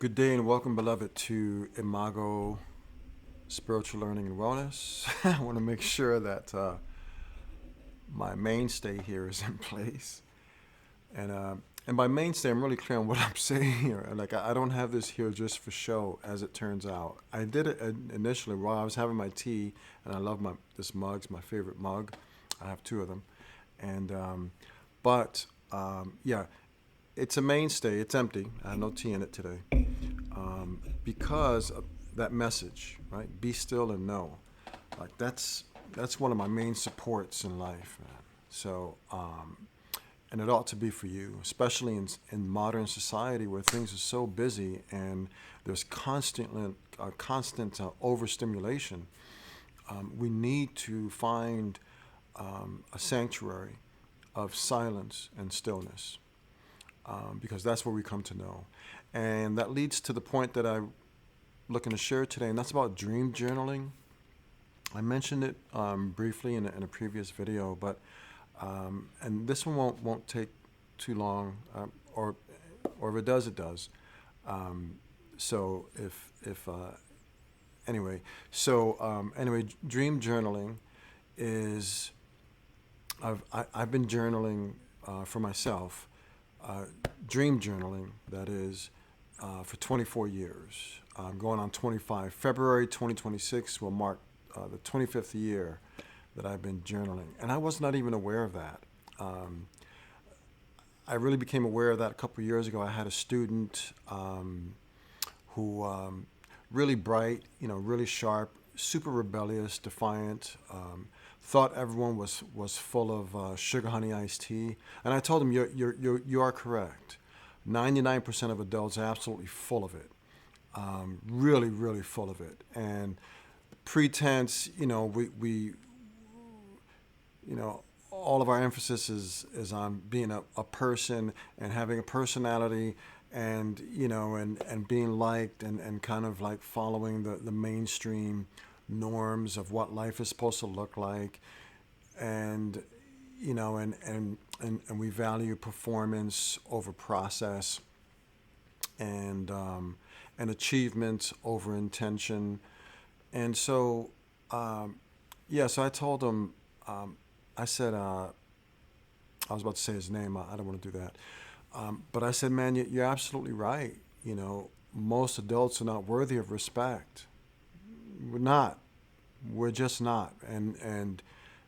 Good day and welcome, beloved, to Imago Spiritual Learning and Wellness. I want to make sure that my mainstay here is in place. And uh, and by mainstay, I'm really clear on what I'm saying here. Like, I don't have this here just for show, as it turns out. I did it initially while I was having my tea, and I love this mug. It's my favorite mug. I have two of them. And, yeah, it's a mainstay. It's empty. I have no tea in it today. Because of that message, right? Be still and know. Like that's one of my main supports in life, man. So, and it ought to be for you, especially in modern society where things are so busy and there's constant overstimulation. We need to find a sanctuary of silence and stillness, because that's where we come to know. And that leads to the point that I'm looking to share today, and that's about dream journaling. I mentioned it briefly in a previous video, but and this one won't take too long, or if it does, it does. So if anyway, anyway, dream journaling is I've been journaling for myself, dream journaling, that is, for 24 years. I'm going on 25. February 2026 will mark the 25th year that I've been journaling. And I was not even aware of that. I really became aware of that a couple of years ago. I had a student who really bright, really sharp, super rebellious, defiant, thought everyone was full of sugar honey iced tea. And I told him, you are correct. 99% of adults are absolutely full of it. Really, really full of it. And pretense, all of our emphasis is on being a person and having a personality, and and being liked, and kind of like following the mainstream norms of what life is supposed to look like. And and we value performance over process, and achievement over intention. And so, so I told him, I said, I was about to say his name. I don't want to do that. But I said, man, you're absolutely right. Most adults are not worthy of respect. We're not. We're just not. And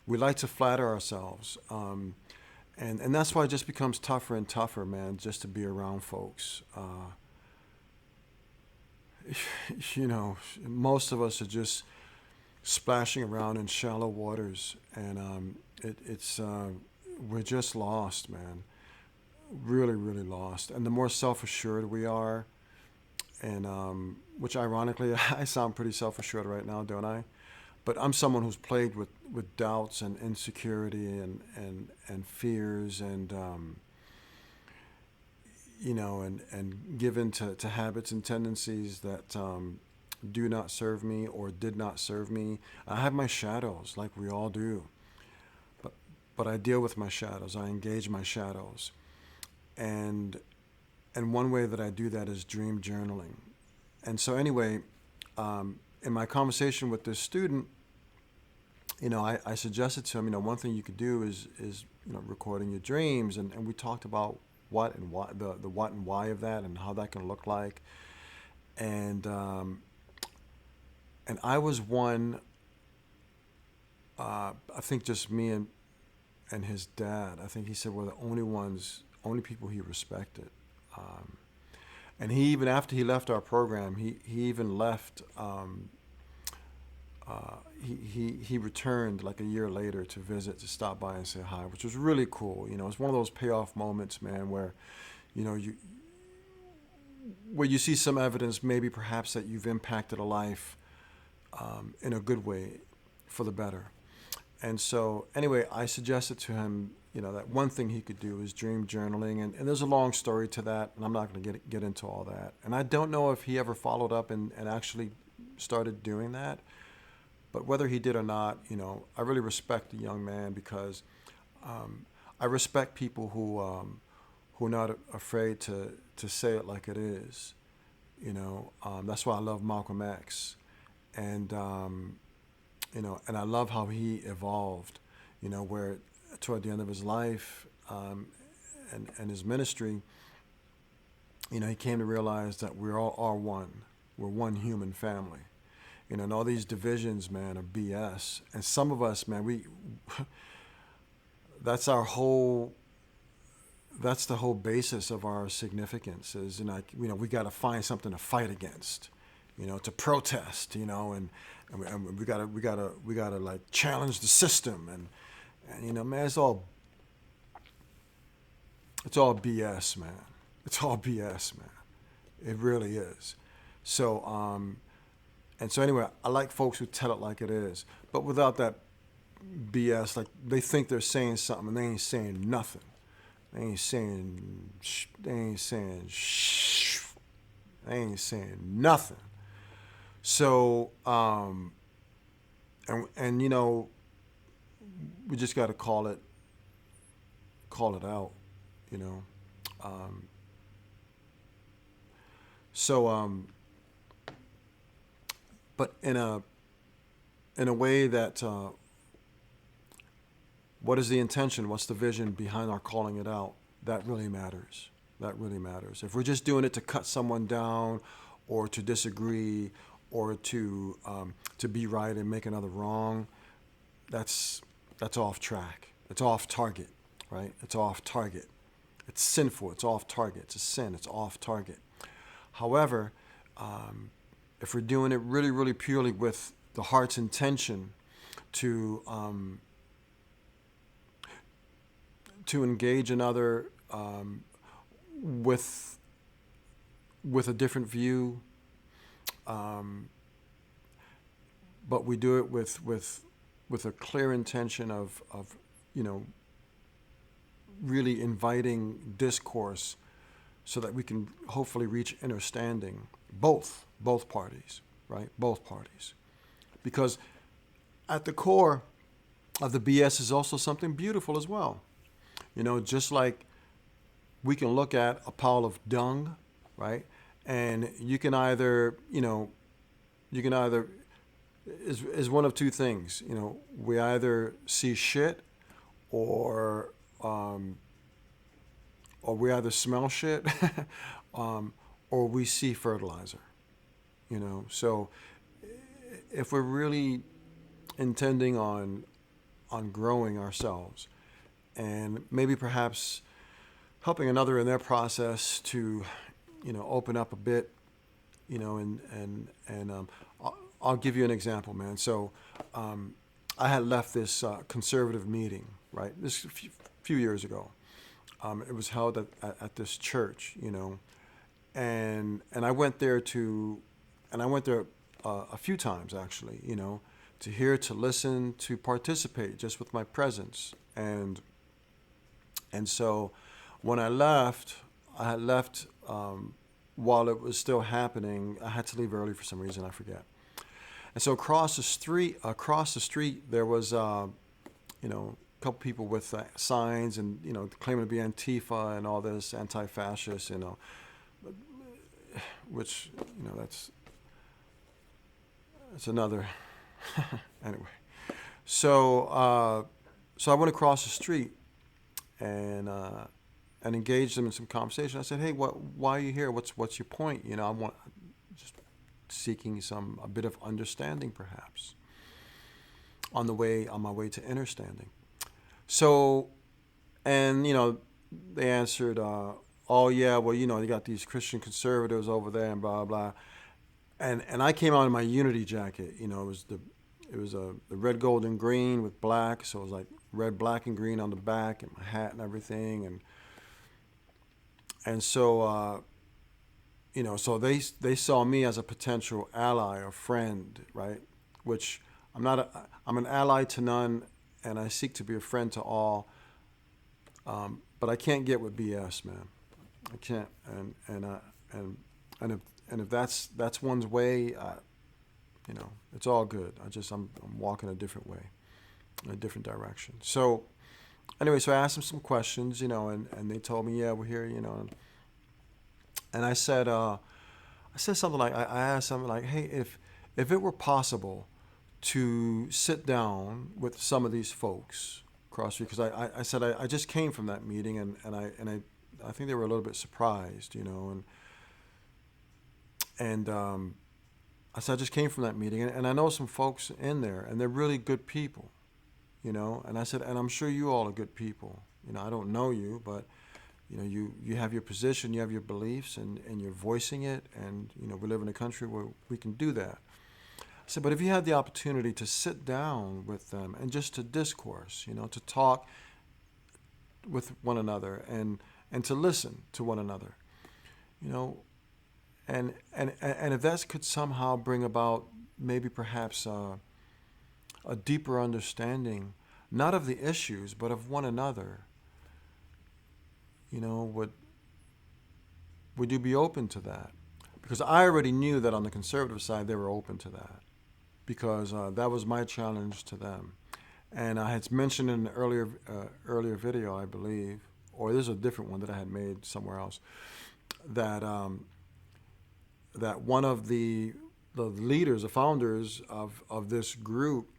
we like to flatter ourselves. And that's why it just becomes tougher and tougher, man, just to be around folks. Most of us are just splashing around in shallow waters, and we're just lost, man. Really, really lost. And the more self-assured we are, and which ironically, I sound pretty self-assured right now, don't I? But I'm someone who's plagued with doubts and insecurity and fears, and given to habits and tendencies that do not serve me or did not serve me. I have my shadows, like we all do. But I deal with my shadows. I engage my shadows. And one way that I do that is dream journaling. And so anyway, in my conversation with this student, I suggested to him, one thing you could do is recording your dreams, and we talked about what and why, the what and why of that, and how that can look like. And I was one, I think just me and his dad. I think he said we're the only people he respected. And he, even after he left our program, he even left. He returned like a year later to visit, to stop by and say hi, which was really cool. It's one of those payoff moments, man, where you see some evidence, maybe perhaps, that you've impacted a life in a good way, for the better. And so anyway, I suggested to him, that one thing he could do is dream journaling. And there's a long story to that, and I'm not going to get into all that. And I don't know if he ever followed up and actually started doing that. But whether he did or not, I really respect the young man, because I respect people who are not afraid to say it like it is. That's why I love Malcolm X, and and I love how he evolved. Where toward the end of his life, and his ministry, he came to realize that we all are one. We're one human family. And all these divisions, man, are BS. And some of us, man, that's our whole, that's the whole basis of our significance is, we got to find something to fight against, to protest, and we gotta like challenge the system. And man, it's all BS, man. It's all BS, man. It really is. So, and so anyway, I like folks who tell it like it is, but without that BS. Like they think they're saying something and they ain't saying nothing. They ain't saying nothing. So, and we just got to call it out, you know. But in a way that, what is the intention? What's the vision behind our calling it out? That really matters. That really matters. If we're just doing it to cut someone down, or to disagree, or to be right and make another wrong, that's off track. It's off target, right? It's off target. It's sinful. It's off target. It's a sin. It's off target. However, if we're doing it really, really purely with the heart's intention to engage another with a different view, but we do it with a clear intention of really inviting discourse, so that we can hopefully reach understanding, both parties, right? Both parties. Because at the core of the BS is also something beautiful as well. Just like we can look at a pile of dung, right? And you can either is one of two things. We either see shit, or we either smell shit, or we see fertilizer. So if we're really intending on growing ourselves, and maybe perhaps helping another in their process to, open up a bit, and I'll give you an example, man. So I had left this conservative meeting, right? This a few years ago. It was held at this church, and I went there a few times actually, to hear, to listen, to participate just with my presence. And so when I had left while it was still happening. I had to leave early for some reason, I forget. And so across the street, there was, a couple people with signs and, claiming to be Antifa and all this, anti-fascist, which, that's another, anyway. So I went across the street and engaged them in some conversation. I said, "Hey, why are you here? What's your point? I'm just seeking a bit of understanding, perhaps, on my way to understanding." So, and they answered, "Oh yeah, well you got these Christian conservatives over there and blah blah," and I came out in my unity jacket. It was the red, gold, and green with black, so it was like red, black, and green on the back, and my hat and everything, and so so they saw me as a potential ally or friend, right? Which I'm not. I'm an ally to none, and I seek to be a friend to all. But I can't get with BS, man. I can't. And if that's one's way, it's all good. I'm walking a different way, in a different direction. So anyway, so I asked them some questions, and they told me, yeah, we're here, and I said, I said something like, I asked something like, hey, if it were possible to sit down with some of these folks across the street, because I said I just came from that meeting, and I think they were a little bit surprised, and I said I just came from that meeting, and I know some folks in there, and they're really good people, and I said, and I'm sure you all are good people. I don't know you, but you have your position, you have your beliefs, and you're voicing it, and we live in a country where we can do that. I said, but if you had the opportunity to sit down with them and just to discourse, to talk with one another, and to listen to one another, and if that could somehow bring about maybe perhaps a deeper understanding, not of the issues, but of one another, would you be open to that? Because I already knew that on the conservative side they were open to that, because that was my challenge to them. And I had mentioned in an earlier video, I believe, or this is a different one that I had made somewhere else, that that one of the leaders, the founders of this group,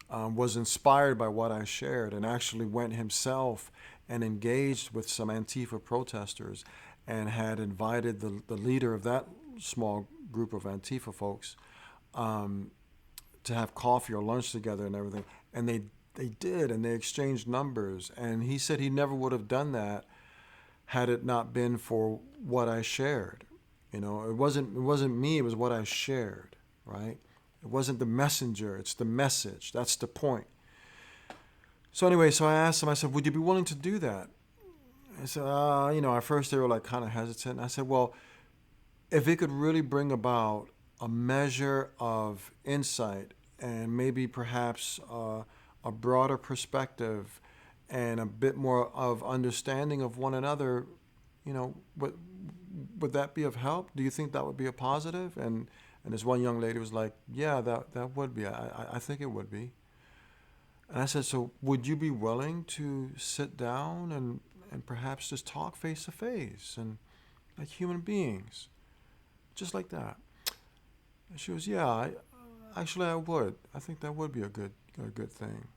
was inspired by what I shared, and actually went himself and engaged with some Antifa protesters, and had invited the leader of that small group of Antifa folks to have coffee or lunch together and everything. And they did, and they exchanged numbers. And he said he never would have done that had it not been for what I shared. It wasn't me, it was what I shared, right? It wasn't the messenger, it's the message. That's the point. So anyway, so I asked him, I said, would you be willing to do that? I said, at first they were like kind of hesitant. I said, well, if it could really bring about a measure of insight, and maybe perhaps a broader perspective, and a bit more of understanding of one another, would that be of help? Do you think that would be a positive? And this one young lady was like, yeah, that would be. I think it would be. And I said, so would you be willing to sit down and perhaps just talk face to face, and like human beings, just like that? And she was, yeah, actually I would. I think that would be a good thing.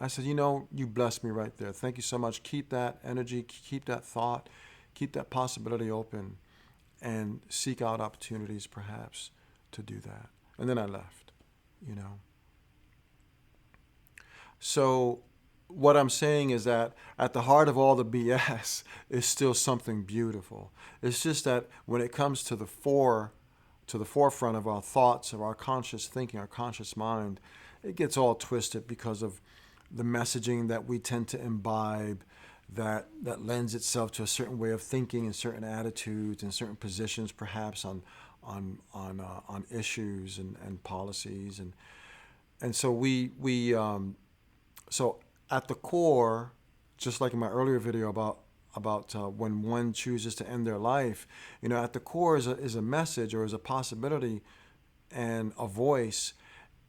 I said, you blessed me right there. Thank you so much. Keep that energy, keep that thought, keep that possibility open, and seek out opportunities perhaps to do that. And then I left, So what I'm saying is that at the heart of all the BS is still something beautiful. It's just that when it comes to the forefront of our thoughts, of our conscious thinking, our conscious mind, it gets all twisted because of the messaging that we tend to imbibe, that lends itself to a certain way of thinking and certain attitudes and certain positions, perhaps on issues and policies, and so so at the core, just like in my earlier video about when one chooses to end their life, at the core is a message, or is a possibility and a voice,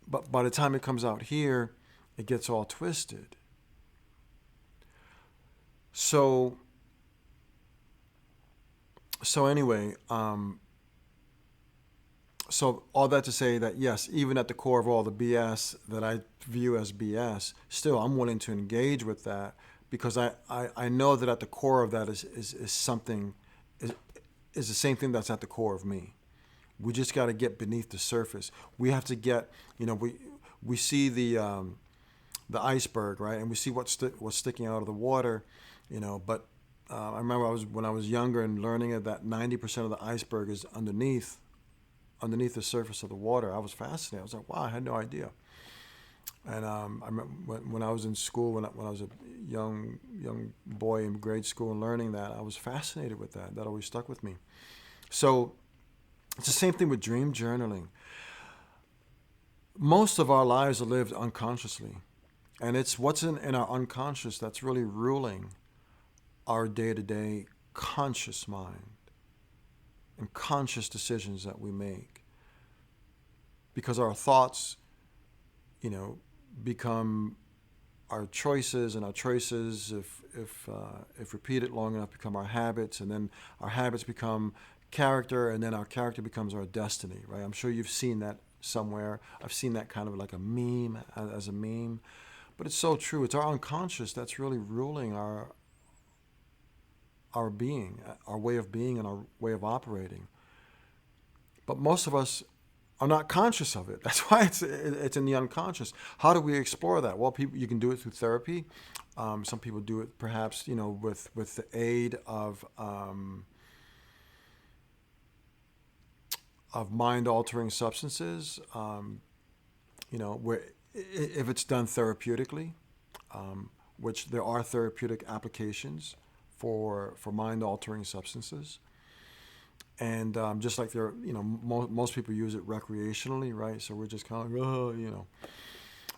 but by the time it comes out here, it gets all twisted. So anyway, so all that to say that yes, even at the core of all the BS that I view as BS, still I'm willing to engage with that, because I know that at the core of that is something, is the same thing that's at the core of me. We just got to get beneath the surface. We have to get, we see the iceberg, right? And we see what's sticking out of the water, but I remember when I was younger and learning that 90% of the iceberg is underneath the surface of the water. I was fascinated. I was like, wow, I had no idea. And I remember when I was in school, when I was a young boy in grade school and learning that, I was fascinated with that. That always stuck with me. So it's the same thing with dream journaling. Most of our lives are lived unconsciously. And it's what's in our unconscious that's really ruling our day-to-day conscious mind and conscious decisions that we make. Because our thoughts, become our choices, and our choices, if repeated long enough, become our habits, and then our habits become character, and then our character becomes our destiny, right? I'm sure you've seen that somewhere. I've seen that kind of like a meme, as a meme. But it's so true. It's our unconscious that's really ruling our being, our way of being, and our way of operating. But most of us are not conscious of it. That's why it's in the unconscious. How do we explore that? Well, you can do it through therapy. Some people do it perhaps, with the aid of mind-altering substances. Where if it's done therapeutically, which there are therapeutic applications for mind-altering substances. And just like most people use it recreationally, right? So we're just kind of,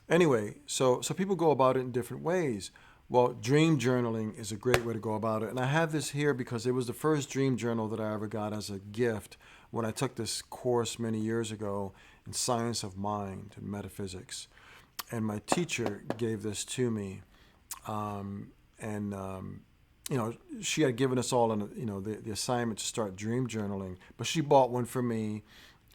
Anyway, so people go about it in different ways. Well, dream journaling is a great way to go about it. And I have this here because it was the first dream journal that I ever got as a gift when I took this course many years ago in science of mind and metaphysics. And my teacher gave this to me. She had given us all the assignment to start dream journaling, but she bought one for me,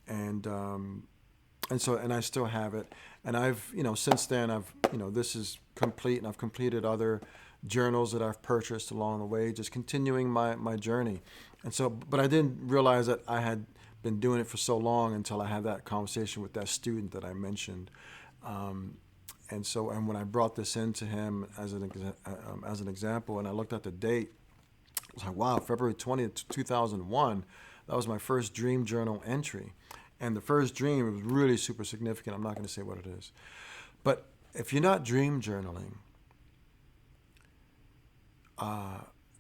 and I still have it. And I've, since then this is complete, and I've completed other journals that I've purchased along the way, just continuing my journey. And so, but I didn't realize that I had been doing it for so long until I had that conversation with that student that I mentioned. And when I brought this in to him as an example, and I looked at the date, I was like, wow, February 20th, 2001, that was my first dream journal entry. And the first dream was really super significant. I'm not going to say what it is. But if you're not dream journaling,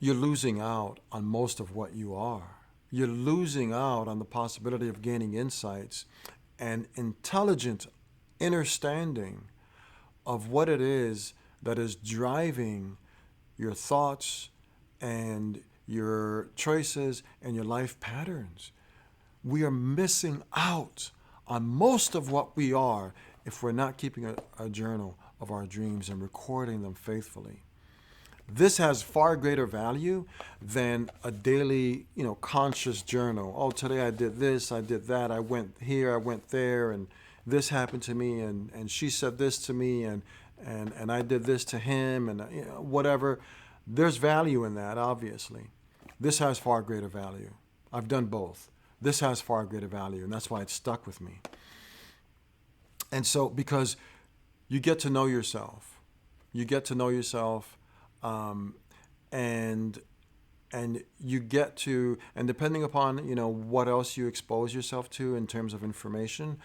you're losing out on most of what you are. You're losing out on the possibility of gaining insights and intelligent understanding of what it is that is driving your thoughts and your choices and your life patterns. We are missing out on most of what we are if we're not keeping a journal of our dreams and recording them faithfully. This has far greater value than a daily, conscious journal. Oh, today I did this, I did that, I went here, I went there, and this happened to me, and she said this to me, and I did this to him, and whatever. There's value in that, obviously. This has far greater value. I've done both. This has far greater value, and that's why it's stuck with me. And so, because you get to know yourself, and you get to, and depending upon what else you expose yourself to in terms of information,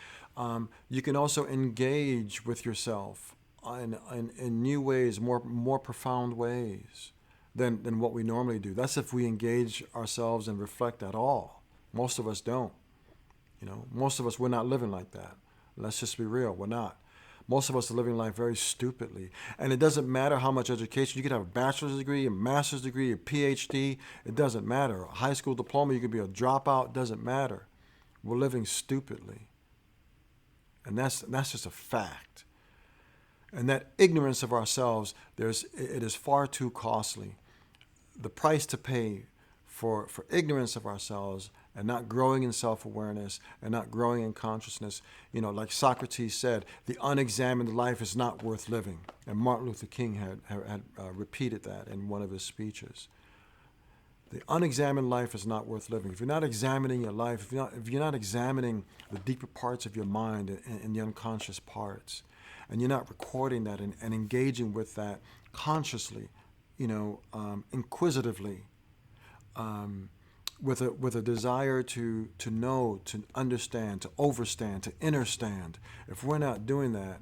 you can also engage with yourself in new ways, more profound ways than what we normally do. That's if we engage ourselves and reflect at all. Most of us don't. Most of us, we're not living like that. Let's just be real, we're not. Most of us are living life very stupidly. And it doesn't matter how much education. You could have a bachelor's degree, a master's degree, a PhD. It doesn't matter. A high school diploma, you could be a dropout. It doesn't matter. We're living stupidly. And that's just a fact. And that ignorance of ourselves, it is far too costly. The price to pay for ignorance of ourselves and not growing in self-awareness and not growing in consciousness, like Socrates said, the unexamined life is not worth living. And Martin Luther King had repeated that in one of his speeches. The unexamined life is not worth living. If you're not examining your life, if you're not examining the deeper parts of your mind and the unconscious parts, and you're not recording that and engaging with that consciously, inquisitively, with a desire to know, to understand, to overstand, to understand. If we're not doing that,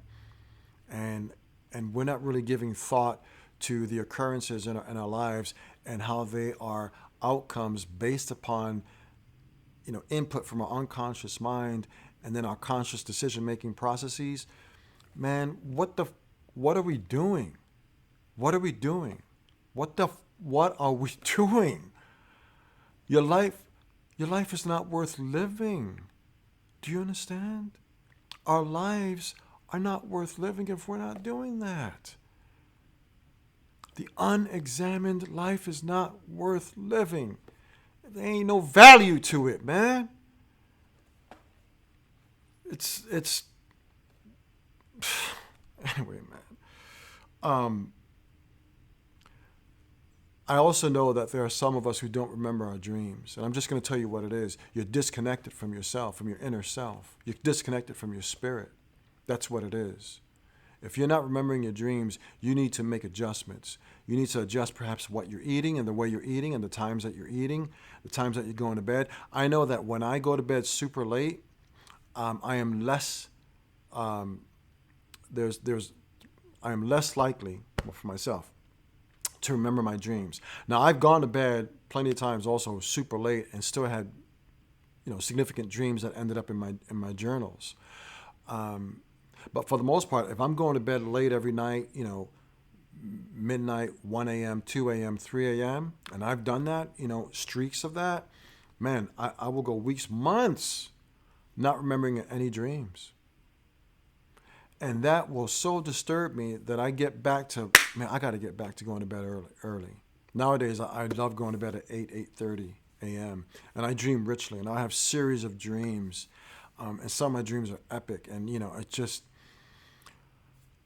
and we're not really giving thought to the occurrences in our lives and how they are outcomes based upon input from our unconscious mind and then our conscious decision-making processes, man, what are we doing? What are we doing? What are we doing? Your life is not worth living. Do you understand? Our lives are not worth living if we're not doing that. The unexamined life is not worth living There ain't no value to it, man. It's anyway, man. Um, I also know that there are some of us who don't remember our dreams. And I'm just going to tell you what it is. You're disconnected from yourself, from your inner self. You're disconnected from your spirit. That's what it is. If you're not remembering your dreams, you need to make adjustments. You need to adjust perhaps what you're eating and the way you're eating and the times that you're eating, the times that you're going to bed. I know that when I go to bed super late, I am less, I am less likely, well, for myself, to remember my dreams. Now, I've gone to bed plenty of times also super late and still had, significant dreams that ended up in my journals. But for the most part, if I'm going to bed late every night, midnight, 1 a.m., 2 a.m., 3 a.m., and I've done that, streaks of that, man, I will go weeks, months not remembering any dreams. And that will so disturb me that I get back to, man, I got to get back to going to bed early. Nowadays, I love going to bed at 8:30 a.m. And I dream richly, and I have series of dreams. And some of my dreams are epic. And, it's just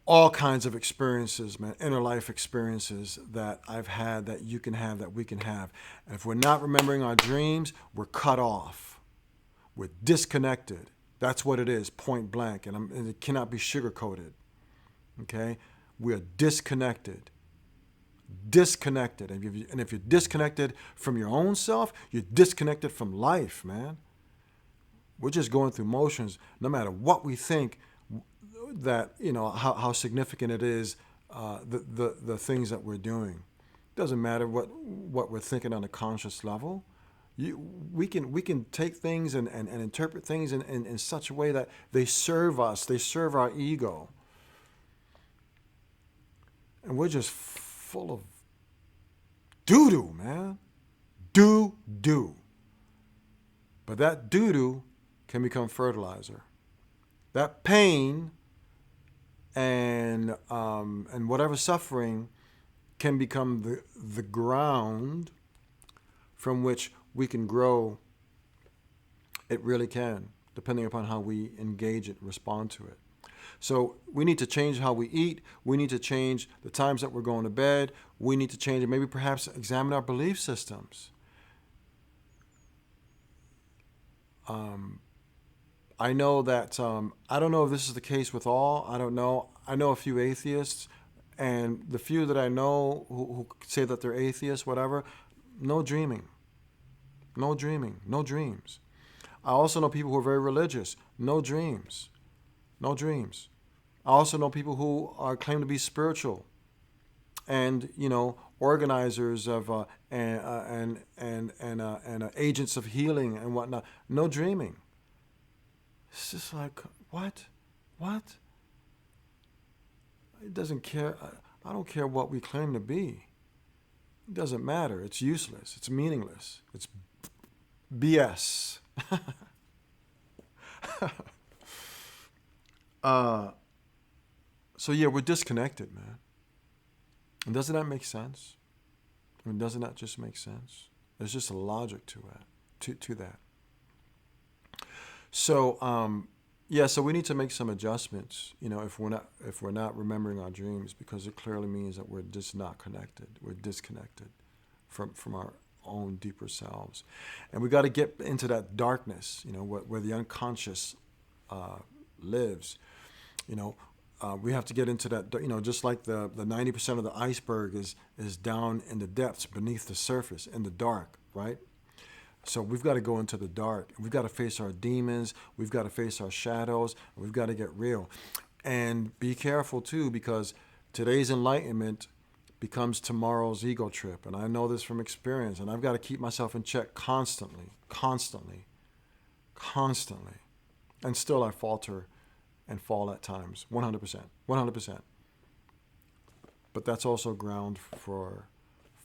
all kinds of experiences, man, inner life experiences that I've had, that you can have, that we can have. And if we're not remembering our dreams, we're cut off. We're disconnected. That's what it is, point blank, and it cannot be sugarcoated. Okay, we are disconnected. Disconnected, and if you're disconnected from your own self, you're disconnected from life, man. We're just going through motions, no matter what we think that how significant it is, the things that we're doing. Doesn't matter what we're thinking on a conscious level. We can take things and interpret things in such a way that they serve us. They serve our ego. And we're just full of doo-doo, man. Doo-doo. But that doo-doo can become fertilizer. That pain and whatever suffering can become the ground from which we can grow. It really can, depending upon how we engage it, respond to it. So we need to change how we eat. We need to change the times that we're going to bed. We need to change it. Maybe perhaps examine our belief systems. I know that, I don't know if this is the case with all. I don't know. I know a few atheists, and the few that I know who say that they're atheists, whatever, no dreaming. No dreaming, no dreams. I also know people who are very religious, no dreams, no dreams. I also know people who claim to be spiritual, and organizers of and agents of healing and whatnot, no dreaming. It's just like what? It doesn't care. I don't care what we claim to be. It doesn't matter. It's useless. It's meaningless. It's BS. So yeah, we're disconnected, man. And doesn't that make sense? I mean, doesn't that just make sense? There's just a logic to it, to that. So so we need to make some adjustments. If we're not remembering our dreams, because it clearly means that we're just not connected. We're disconnected from our own deeper selves, and we got to get into that darkness, where the unconscious lives. We have to get into that, just like the 90% of the iceberg is down in the depths beneath the surface in the dark, right? So we've got to go into the dark. We've got to face our demons. We've got to face our shadows. We've got to get real, and be careful too, because today's enlightenment becomes tomorrow's ego trip. And I know this from experience, and I've got to keep myself in check constantly. And still I falter and fall at times, 100%. But that's also ground for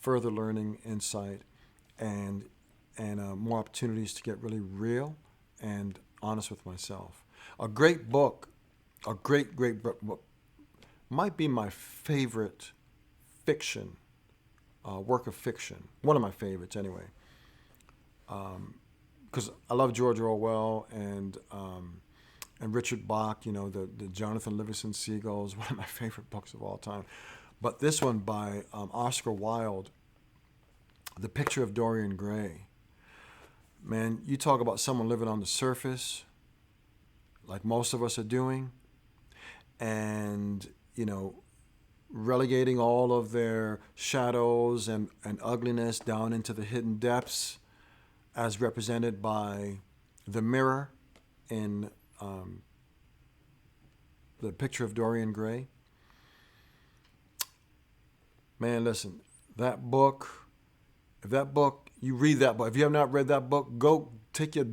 further learning, insight, and more opportunities to get really real and honest with myself. A great book, a great book, might be my favorite fiction, work of fiction, one of my favorites anyway, because I love George Orwell and Richard Bach. You know, the Jonathan Livingston Seagull is one of my favorite books of all time. But this one by Oscar Wilde, The Picture of Dorian Gray. Man, you talk about someone living on the surface, like most of us are doing, and, you know, relegating all of their shadows and ugliness down into the hidden depths, as represented by the mirror in The Picture of Dorian Gray. Man, listen, that book, if that book, you read that book, if you have not read that book, go take your,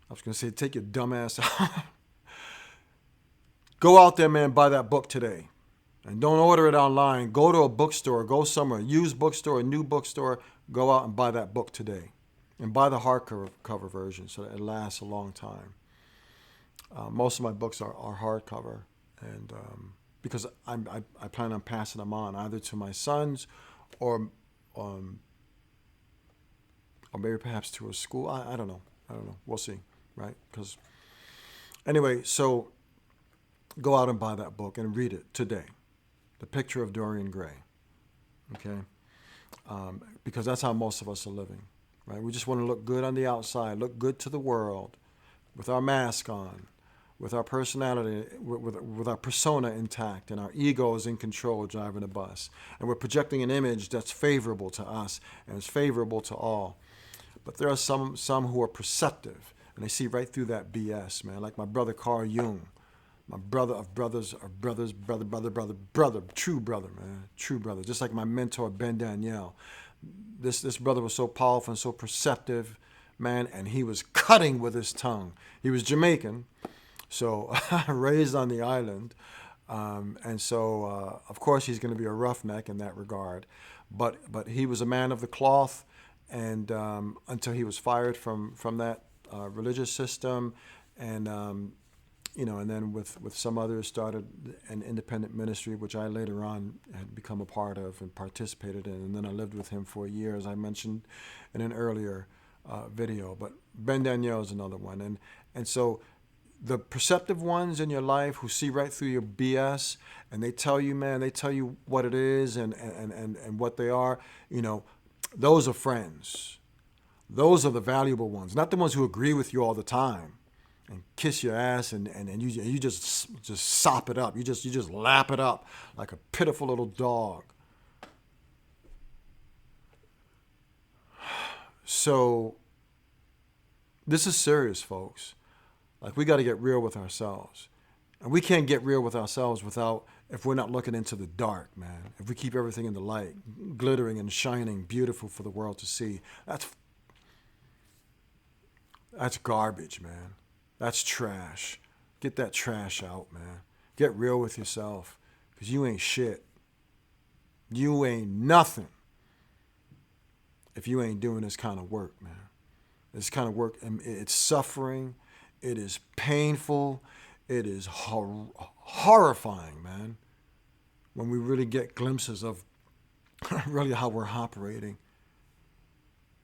I was going to say, take your dumb ass out. Go out there, man, buy that book today. And don't order it online. Go to a bookstore, go somewhere, used bookstore, a new bookstore, go out and buy that book today. And buy the hardcover version so that it lasts a long time. Most of my books are hardcover, and because I plan on passing them on either to my sons or maybe perhaps to a school. I don't know. We'll see, right? Because anyway, so go out and buy that book and read it today. The Picture of Dorian Gray. Okay? Because that's how most of us are living, right? We just want to look good on the outside, look good to the world, with our mask on, with our personality, with our persona intact, and our egos in control driving the bus. And we're projecting an image that's favorable to us and is favorable to all. But there are some who are perceptive, and they see right through that BS, man. Like my brother Carl Jung, my brother of brothers, or brother, true brother, man, true brother. Just like my mentor Ben Daniel. This brother was so powerful and so perceptive, man, and he was cutting with his tongue. He was Jamaican, so raised on the island, and so of course he's going to be a roughneck in that regard. But he was a man of the cloth, and until he was fired from that religious system, and you know, and then with some others started an independent ministry, which I later on had become a part of and participated in. And then I lived with him for a year, as I mentioned in an earlier video. But Ben Daniel is another one. And so the perceptive ones in your life who see right through your BS, and they tell you, man, they tell you what it is and what they are, you know, those are friends. Those are the valuable ones, not the ones who agree with you all the time and kiss your ass and you just sop it up. You just lap it up like a pitiful little dog. So this is serious, folks. Like, we got to get real with ourselves. And we can't get real with ourselves if we're not looking into the dark, man. If we keep everything in the light, glittering and shining, beautiful for the world to see, that's garbage, man. That's trash. Get that trash out, man. Get real with yourself, because you ain't shit. You ain't nothing if you ain't doing this kind of work, man. This kind of work, it's suffering. It is painful. It is horrifying, man, when we really get glimpses of really how we're operating.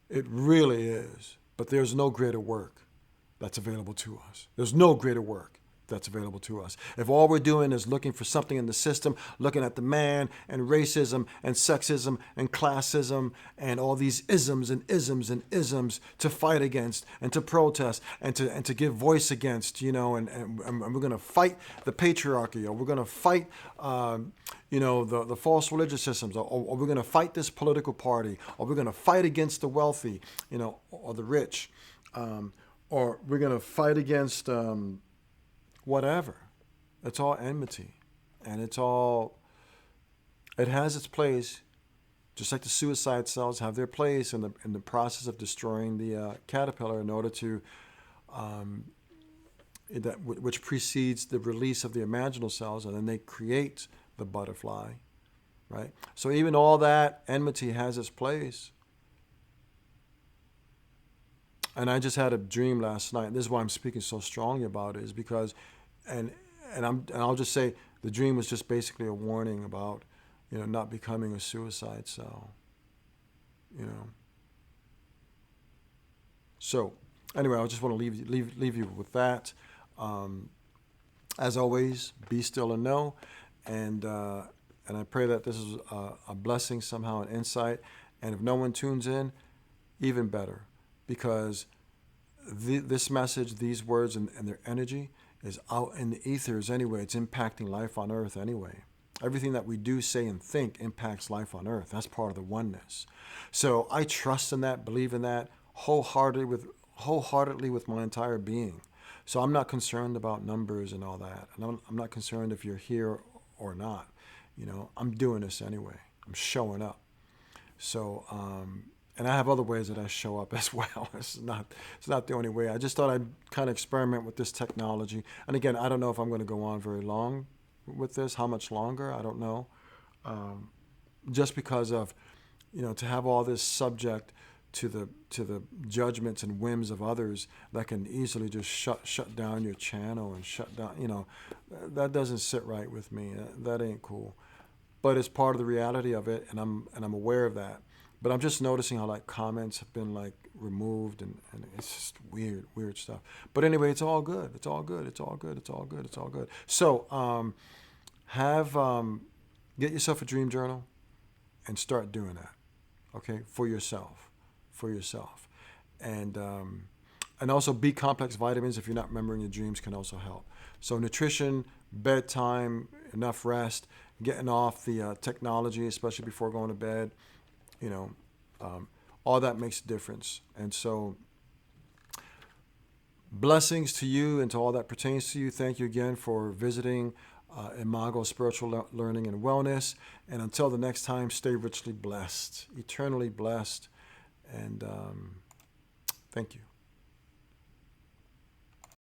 It really is. But there's no greater work that's available to us. There's no greater work that's available to us. If all we're doing is looking for something in the system, looking at the man and racism and sexism and classism and all these isms and isms and isms to fight against and to protest and to give voice against, you know, and we're going to fight the patriarchy, or we're going to fight, you know, the false religious systems, or we're going to fight this political party, or we're going to fight against the wealthy, you know, or the rich, or we're going to fight against whatever. It's all enmity. And it has its place, just like the suicide cells have their place in the process of destroying the caterpillar in order to, which precedes the release of the imaginal cells, and then they create the butterfly, right? So even all that enmity has its place. And I just had a dream last night. And this is why I'm speaking so strongly about it, is because, and I'll just say, the dream was just basically a warning about, you know, not becoming a suicide cell. you know. So anyway, I just want to leave you with that. As always, be still and know, and I pray that this is a blessing somehow, an insight. And if no one tunes in, even better, because this message, these words, and their energy is out in the ethers anyway. It's impacting life on earth anyway. Everything that we do, say, and think impacts life on earth. That's part of the oneness. So I trust in that, believe in that wholeheartedly with my entire being. So I'm not concerned about numbers and all that. And I'm not concerned if you're here or not. You know, I'm doing this anyway. I'm showing up. So, and I have other ways that I show up as well. It's not the only way. I just thought I'd kind of experiment with this technology. And again, I don't know if I'm going to go on very long with this. How much longer? I don't know. Just because of, you know, to have all this subject to the judgments and whims of others that can easily just shut down your channel and shut down, you know, that doesn't sit right with me. That ain't cool. But it's part of the reality of it, and I'm aware of that. But I'm just noticing how like comments have been like removed, and it's just weird stuff. But anyway, it's all good. It's all good. It's all good. It's all good. It's all good. So get yourself a dream journal and start doing that. Okay, for yourself, and also B complex vitamins, if you're not remembering your dreams, can also help. So nutrition, bedtime, enough rest, getting off the technology, especially before going to bed, you know, all that makes a difference. And so blessings to you and to all that pertains to you. Thank you again for visiting Imago Spiritual Learning and Wellness. And until the next time, stay richly blessed, eternally blessed. And thank you.